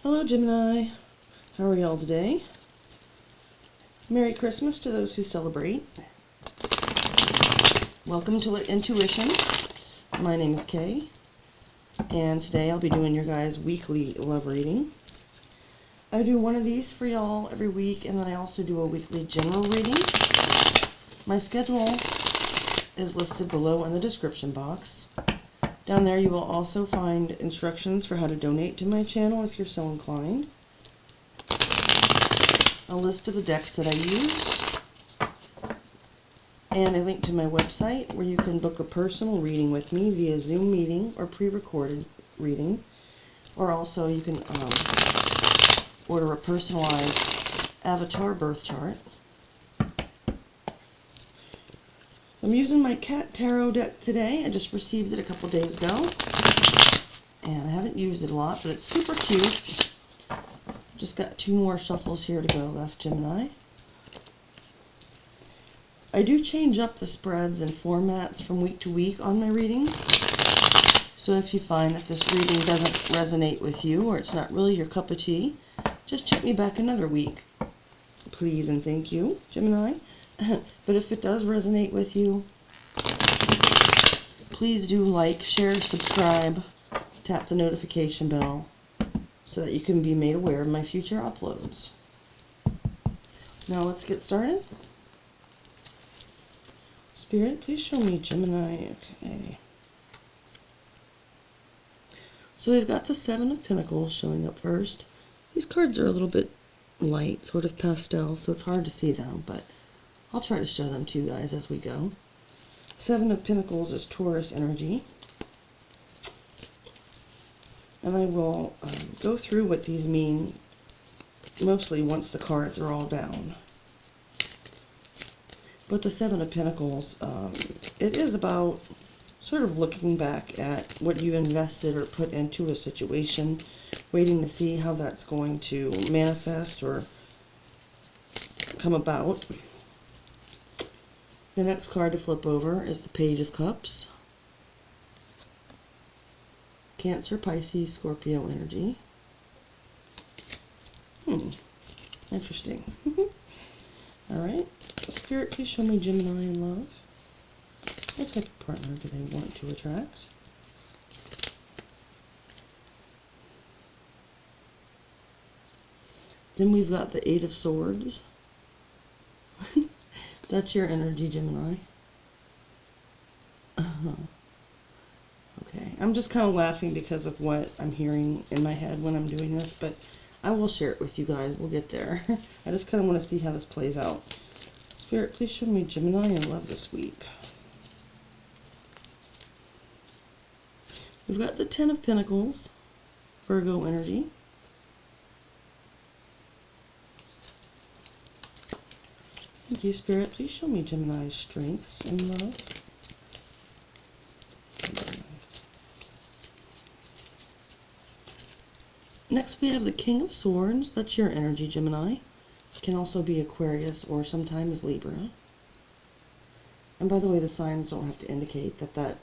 Hello Gemini, how are y'all today? Merry Christmas to those who celebrate. Welcome to Intuition. My name is Kay, and today I'll be doing your guys' weekly love reading. I do one of these for y'all every week, and then I also do a weekly general reading. My schedule is listed below in the description box. Down there you will also find instructions for how to donate to my channel if you're so inclined. A list of the decks that I use. And a link to my website where you can book a personal reading with me via Zoom meeting or pre-recorded reading. Or also you can order a personalized avatar birth chart. I'm using my cat tarot deck today. I just received it a couple days ago, and I haven't used it a lot, but it's super cute. Just got 2 more shuffles here to go left, Gemini. I do change up the spreads and formats from week to week on my readings, so if you find that this reading doesn't resonate with you or it's not really your cup of tea, just check me back another week. Please and thank you, Gemini. But if it does resonate with you, please do like, share, subscribe, tap the notification bell so that you can be made aware of my future uploads. Now let's get started. Spirit, please show me Gemini. Okay. So we've got the 7 of Pentacles showing up first. These cards are a little bit light, sort of pastel, so it's hard to see them, but I'll try to show them to you guys as we go. 7 of Pentacles is Taurus energy. And I will go through what these mean mostly once the cards are all down. But the 7 of Pentacles, it is about sort of looking back at what you invested or put into a situation, waiting to see how that's going to manifest or come about. The next card to flip over is the Page of Cups. Cancer, Pisces, Scorpio energy. Interesting. Alright. Spirit, please show me Gemini in love. What type of partner do they want to attract? Then we've got the 8 of Swords. That's your energy, Gemini. Okay, I'm just kind of laughing because of what I'm hearing in my head when I'm doing this, but I will share it with you guys. We'll get there. I just kind of want to see how this plays out. Spirit, please show me Gemini in love this week. We've got the 10 of Pentacles, Virgo energy. Thank you, Spirit. Please show me Gemini's strengths in love. Next, we have the King of Swords. That's your energy, Gemini. It can also be Aquarius or sometimes Libra. And by the way, the signs don't have to indicate that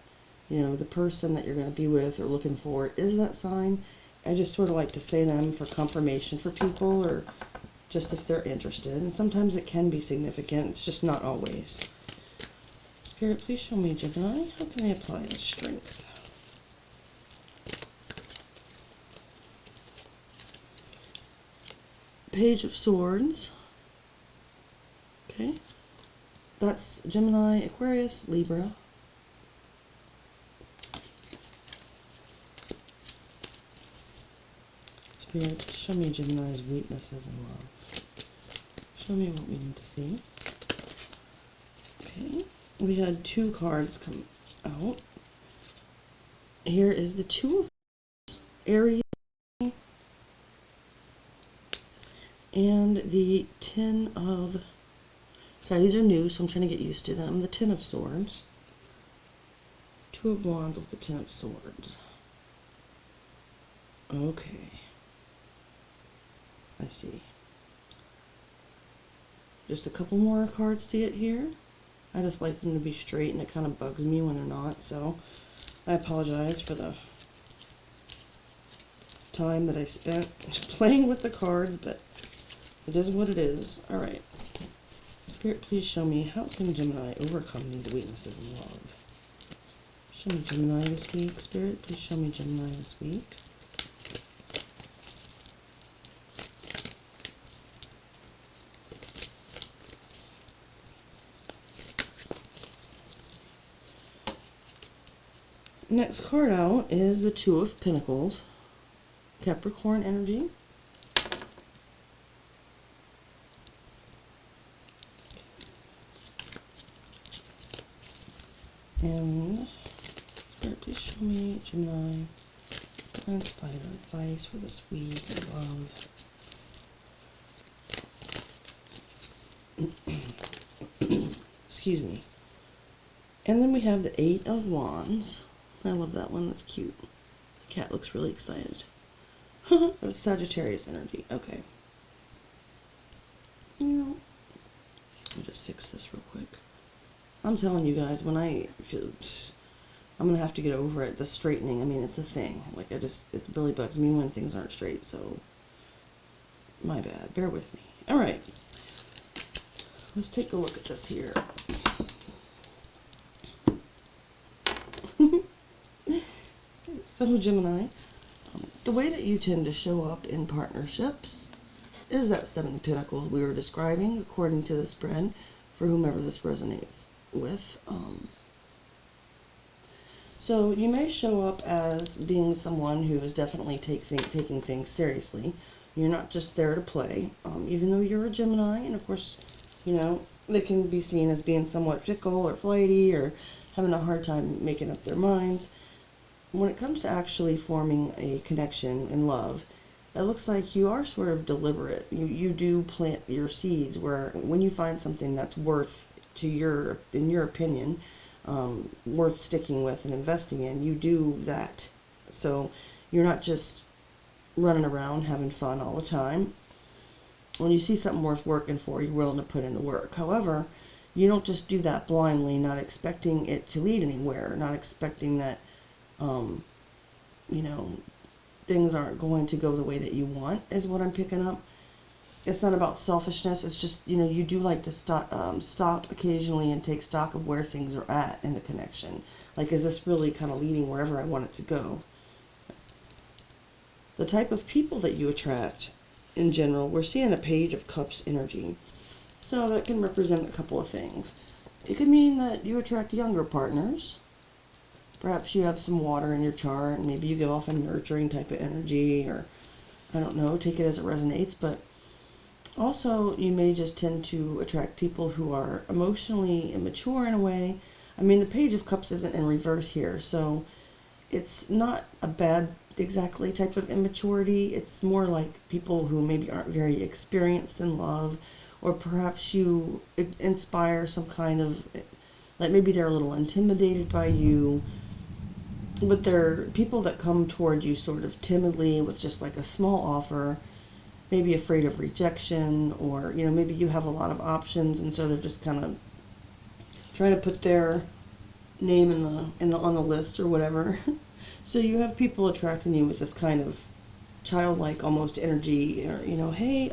the person that you're going to be with or looking for is that sign. I just sort of like to say them for confirmation for people, or just if they're interested, and sometimes it can be significant, it's just not always. Spirit, please show me Gemini. How can they apply this strength? Page of Swords. Okay. That's Gemini, Aquarius, Libra. Spirit, show me Gemini's weaknesses in love. Show me what we need to see. Okay, we had 2 cards come out. Here is the 2 of Aries and the 10 of, sorry, these are new, so I'm trying to get used to them. The 10 of Swords. 2 of Wands with the 10 of Swords. Okay. I see. Just a couple more cards to get here. I just like them to be straight, and it kind of bugs me when they're not, so I apologize for the time that I spent playing with the cards, but it is what it is. Alright. Spirit, please show me, how can Gemini overcome these weaknesses in love? Show me Gemini this week. Spirit, please show me Gemini this week. Next card out is the Two of Pentacles, Capricorn energy. And Spirit, please show me Gemini and Spider advice for this week of love. Excuse me. And then we have the Eight of Wands. I love that one. That's cute. The cat looks really excited. That's Sagittarius energy. Okay. Let me just fix this real quick. I'm telling you guys, when I'm gonna have to get over it. The straightening. I mean, it's a thing. Like it really bugs me when things aren't straight. So, my bad. Bear with me. All right. Let's take a look at this here. So Gemini, the way that you tend to show up in partnerships is that Seven of Pentacles we were describing, according to the spread, for whomever this resonates with. So you may show up as being someone who is definitely taking things seriously. You're not just there to play, even though you're a Gemini, and of course, you know, they can be seen as being somewhat fickle or flighty or having a hard time making up their minds. When it comes to actually forming a connection in love, it looks like you are sort of deliberate. You do plant your seeds where when you find something that's worth, in your opinion, worth sticking with and investing in, you do that. So you're not just running around having fun all the time. When you see something worth working for, you're willing to put in the work. However, you don't just do that blindly, not expecting it to lead anywhere, not expecting that you know, things aren't going to go the way that you want, is what I'm picking up. It's not about selfishness. It's just, you know, you do like to stop occasionally and take stock of where things are at in the connection. Like, is this really kind of leading wherever I want it to go? The type of people that you attract in general, we're seeing a Page of Cups energy. So that can represent a couple of things. It could mean that you attract younger partners. Perhaps you have some water in your chart, and maybe you give off a nurturing type of energy, or I don't know, take it as it resonates. But also, you may just tend to attract people who are emotionally immature in a way. I mean, the Page of Cups isn't in reverse here, so it's not a bad exactly type of immaturity. It's more like people who maybe aren't very experienced in love, or perhaps you inspire some kind of, like maybe they're a little intimidated by you. But they're people that come towards you sort of timidly with just like a small offer, maybe afraid of rejection, or, you know, maybe you have a lot of options, and so they're just kind of trying to put their name on the list or whatever. So you have people attracting you with this kind of childlike almost energy, or, you know, hey,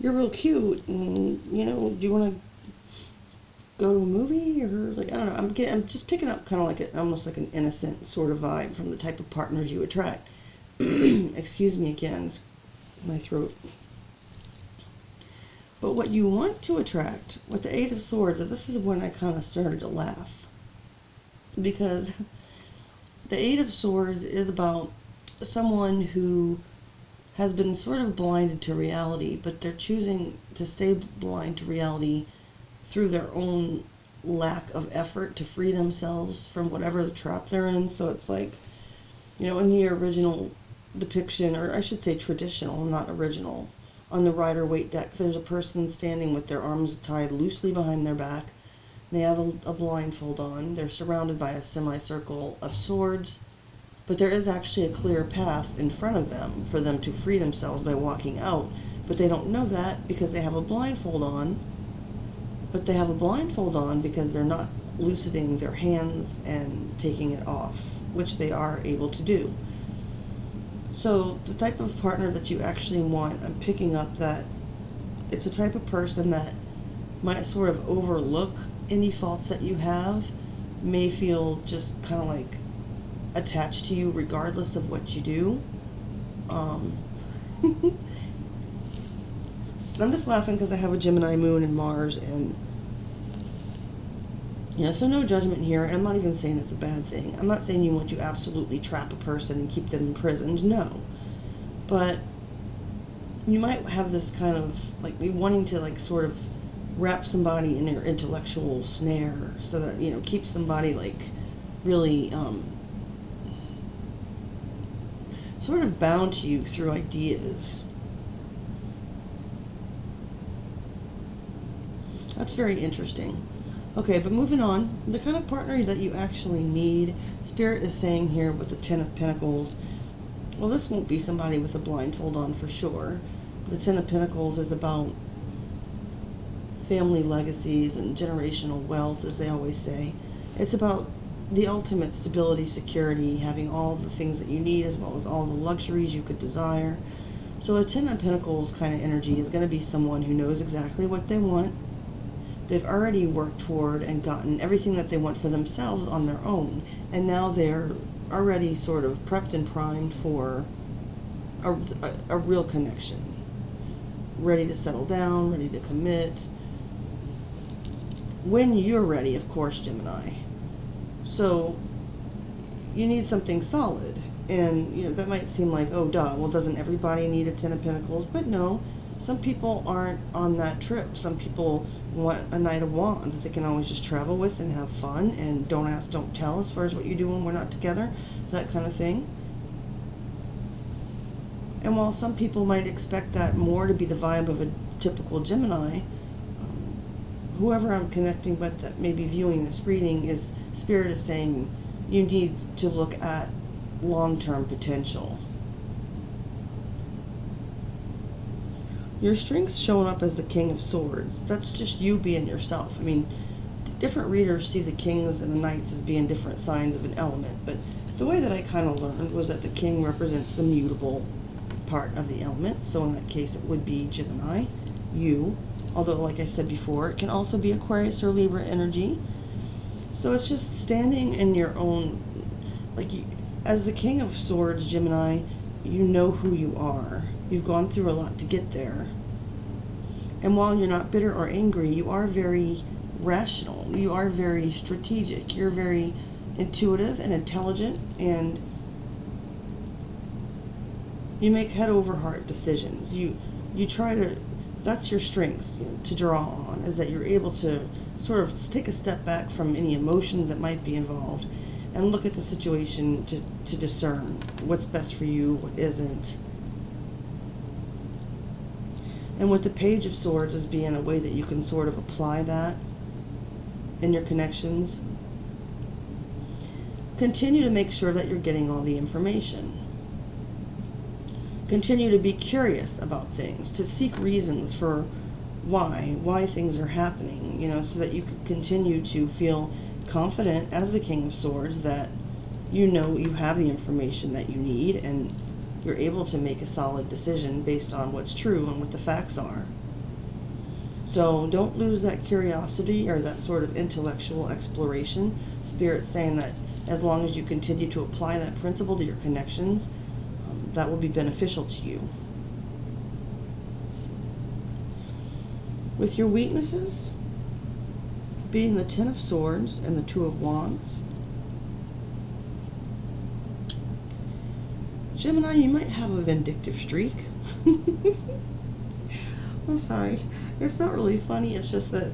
you're real cute, and, you know, do you want to go to a movie, or like, I don't know, I'm just picking up kind of like almost like an innocent sort of vibe from the type of partners you attract. Excuse me again, my throat. But what you want to attract with the Eight of Swords, and this is when I kind of started to laugh, because the Eight of Swords is about someone who has been sort of blinded to reality, but they're choosing to stay blind to reality through their own lack of effort to free themselves from whatever the trap they're in. So it's like, you know, in the original depiction, or I should say traditional, not original, on the Rider-Waite deck, there's a person standing with their arms tied loosely behind their back. They have a blindfold on. They're surrounded by a semicircle of swords, but there is actually a clear path in front of them for them to free themselves by walking out. But they don't know that because they have a blindfold on. But they have a blindfold on because they're not loosening their hands and taking it off, which they are able to do. So the type of partner that you actually want, I'm picking up that it's a type of person that might sort of overlook any faults that you have, may feel just kind of like attached to you regardless of what you do. I'm just laughing because I have a Gemini moon in Mars, and yeah, so no judgment here. I'm not even saying it's a bad thing. I'm not saying you want to absolutely trap a person and keep them imprisoned, no. But you might have this kind of, like, be wanting to, like, sort of wrap somebody in your intellectual snare so that, you know, keep somebody, like, really, sort of bound to you through ideas. That's very interesting. Okay, but moving on, the kind of partner that you actually need, Spirit is saying here with the Ten of Pentacles, well, this won't be somebody with a blindfold on for sure. The Ten of Pentacles is about family legacies and generational wealth, as they always say. It's about the ultimate stability, security, having all the things that you need as well as all the luxuries you could desire. So a Ten of Pentacles kind of energy is going to be someone who knows exactly what they want. They've already worked toward and gotten everything that they want for themselves on their own, and now they're already sort of prepped and primed for a real connection. Ready to settle down, ready to commit. When you're ready, of course, Gemini. So you need something solid, and you know that might seem like, oh duh, well doesn't everybody need a Ten of Pentacles? But no, some people aren't on that trip. Some people want a Knight of Wands that they can always just travel with and have fun, and don't ask, don't tell as far as what you do when we're not together, that kind of thing. And while some people might expect that more to be the vibe of a typical Gemini, whoever I'm connecting with that may be viewing this reading, is Spirit is saying you need to look at long-term potential. Your strength's showing up as the King of Swords. That's just you being yourself. I mean, different readers see the Kings and the Knights as being different signs of an element, but the way that I kind of learned was that the King represents the mutable part of the element, so in that case it would be Gemini, you, although like I said before, it can also be Aquarius or Libra energy. So it's just standing in your own, like, as the King of Swords, Gemini, you know who you are. You've gone through a lot to get there. And while you're not bitter or angry, you are very rational. You are very strategic. You're very intuitive and intelligent, and you make head over heart decisions. You try to, that's your strengths, you know, to draw on, is that you're able to sort of take a step back from any emotions that might be involved and look at the situation to discern what's best for you, what isn't. And with the Page of Swords as being a way that you can sort of apply that in your connections, continue to make sure that you're getting all the information. Continue to be curious about things, to seek reasons for why things are happening, you know, so that you can continue to feel confident as the King of Swords that you know you have the information that you need and you're able to make a solid decision based on what's true and what the facts are. So don't lose that curiosity or that sort of intellectual exploration. Spirit's saying that as long as you continue to apply that principle to your connections, that will be beneficial to you. With your weaknesses being the Ten of Swords and the Two of Wands, Gemini, you might have a vindictive streak. I'm sorry. It's not really funny. It's just that,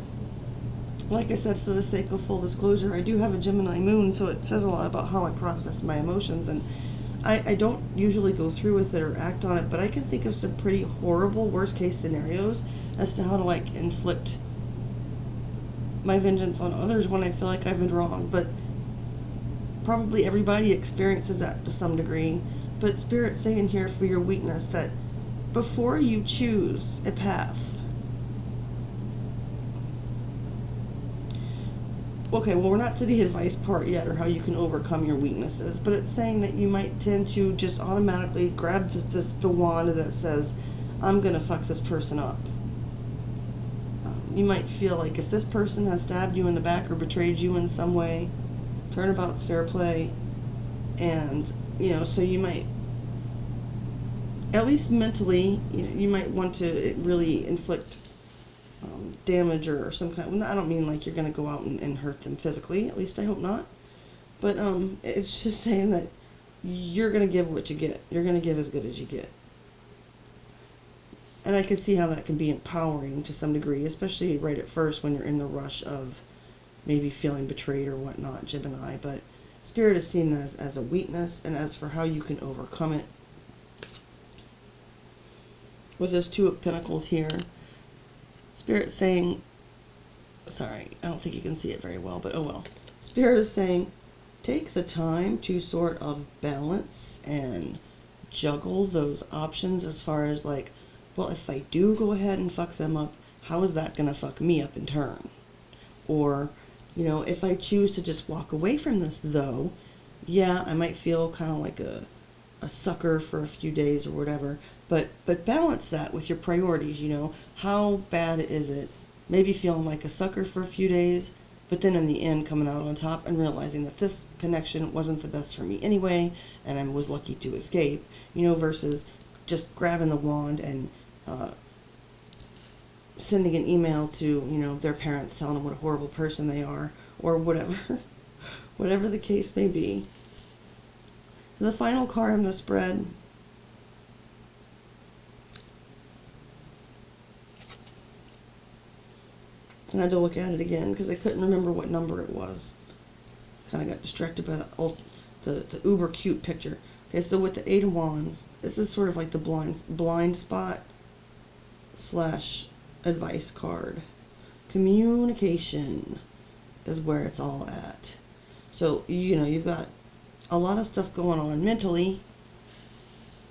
like I said, for the sake of full disclosure, I do have a Gemini moon, so it says a lot about how I process my emotions, and I don't usually go through with it or act on it, but I can think of some pretty horrible worst case scenarios as to how to, like, inflict my vengeance on others when I feel like I've been wrong. But probably everybody experiences that to some degree. But Spirit's saying here for your weakness that before you choose a path, okay, well, we're not to the advice part yet, or how you can overcome your weaknesses, but it's saying that you might tend to just automatically grab the wand that says, I'm gonna fuck this person up. You might feel like if this person has stabbed you in the back or betrayed you in some way, turnabout's fair play, and, so you might, at least mentally, you might want to really inflict damage or some kind. I don't mean like you're going to go out and hurt them physically. At least I hope not. But it's just saying that you're going to give what you get. You're going to give as good as you get. And I can see how that can be empowering to some degree, especially right at first when you're in the rush of maybe feeling betrayed or whatnot, Gemini. But Spirit is seen as a weakness, and as for how you can overcome it. With this Two of Pentacles here, Spirit saying, sorry, I don't think you can see it very well, but oh well. Spirit is saying, take the time to sort of balance and juggle those options as far as like, well, if I do go ahead and fuck them up, how is that going to fuck me up in turn? Or, if I choose to just walk away from this, though, yeah, I might feel kind of like a sucker for a few days or whatever, but balance that with your priorities, How bad is it? Maybe feeling like a sucker for a few days, but then in the end coming out on top and realizing that this connection wasn't the best for me anyway, and I was lucky to escape, versus just grabbing the wand and sending an email to, their parents telling them what a horrible person they are, or whatever, whatever the case may be. The final card in the spread, I had to look at it again because I couldn't remember what number it was. Kind of got distracted by the uber cute picture. Okay, so with the Eight of Wands, this is sort of like the blind spot / advice card. Communication is where it's all at. So, you've got a lot of stuff going on mentally,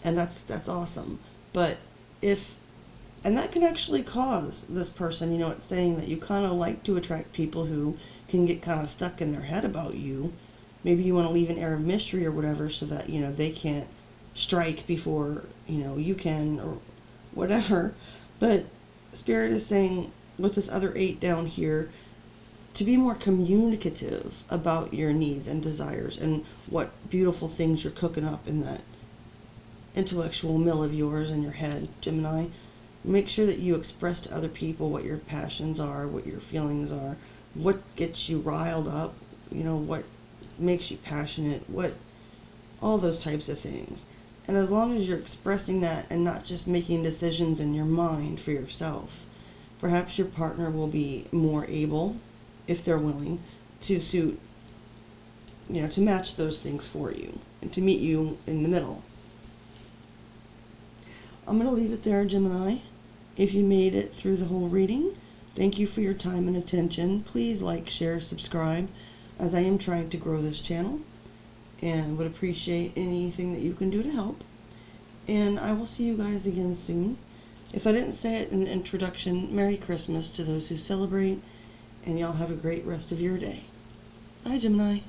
and that's awesome. But and that can actually cause this person, it's saying that you kind of like to attract people who can get kind of stuck in their head about you. Maybe you want to leave an air of mystery or whatever so that, they can't strike before, you can or whatever. But Spirit is saying with this other 8 down here, to be more communicative about your needs and desires and what beautiful things you're cooking up in that intellectual mill of yours in your head, Gemini. Make sure that you express to other people what your passions are, what your feelings are, what gets you riled up, what makes you passionate, all those types of things. And as long as you're expressing that and not just making decisions in your mind for yourself, perhaps your partner will be more able, if they're willing, to suit, to match those things for you and to meet you in the middle. I'm going to leave it there, Gemini. If you made it through the whole reading, thank you for your time and attention. Please like, share, subscribe, as I am trying to grow this channel, and would appreciate anything that you can do to help. And I will see you guys again soon. If I didn't say it in the introduction, Merry Christmas to those who celebrate, and y'all have a great rest of your day. Bye, Gemini.